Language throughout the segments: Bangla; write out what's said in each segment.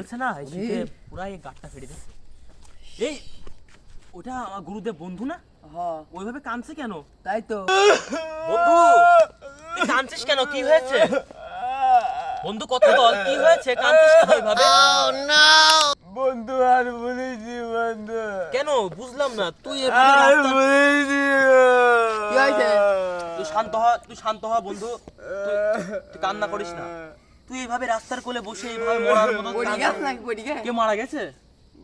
পড়েছে না এই শীতে পুরা এই গাটটা ফেটে দিচ্ছে। এই ওটা আমার গুরুদেব বন্ধু না? হ্যাঁ ওইভাবে কাঁদছে কেন? তাই তো। বন্ধু তুই কাঁদছিস কেন? কি হয়েছে বন্ধু? কথা বল, কি হয়েছে? কাঁদছিস কেন ওইভাবে? বন্ধু আর বলেছি বন্ধু, কেন বুঝলাম না। তুই আর বলেছি কি হয়েছে? তুই শান্ত হ বন্ধু। তুই কান্না করিস না। তুই এইভাবে রাস্তার কোলে বসে এইভাবে মরার মতো পড়ে গেছ নাকি? পড়ে গে? কে মারা গেছে?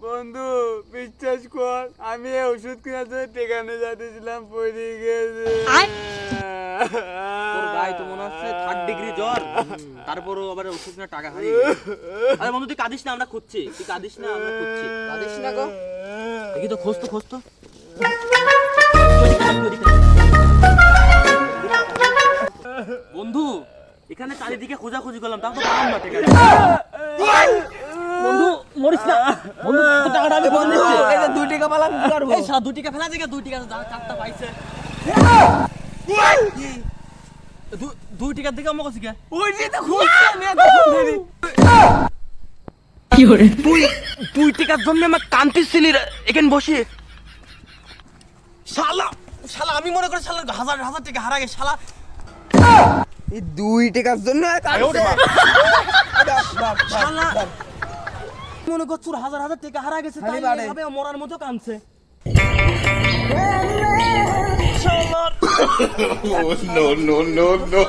বন্ধু বিশ্বাস কর, আমি এই ওষুধ কেনার জন্য টেকানো যাচ্ছিলাম, পড়ে গেছে। তোর গায়ে তো মনে হচ্ছে 3rd ডিগ্রি জ্বর, তারপরও আবার ওষুধ না টাকা হারিয়ে গেছে। আরে বন্ধু তুই কাঁদিস না, আমরা খুঁজছি। তুই কাঁদিস না, আমরা খুঁজছি। কাঁদিস না গো। দেখি তো, খোঁজ তো। বন্ধু এখানে চারিদিকে খোঁজাখুঁজি করলাম, তাও তো পালাম না। ঠিক আছে বন্ধু, মরিস না বন্ধু, তোর টাকাটা আমি খোঁজ নিচ্ছি। এই যে 2 টাকা পেলাম কি করব? এই শালা 2 টাকা ফেলা জায়গা, 2 টাকা চারটা পাইছে। 2 টাকার দিকে আমার কাছে কে? ওই যে তো খুঁজছি আমি এখন ধরি। তুই 2 টাকার জন্য আমার কান্তিছিলি এখানে বসে। শালা আমি মনে করি শালা হাজার টাকা হারা গেছে। শালা এই 2 টাকার জন্য কাঁদছে। শালা মনে কর তোর হাজার টাকা হারা গেছে, তাই খালি বাড়ে। এভাবে মরার মতো কাঁদছে। Oh, no, no, no, no.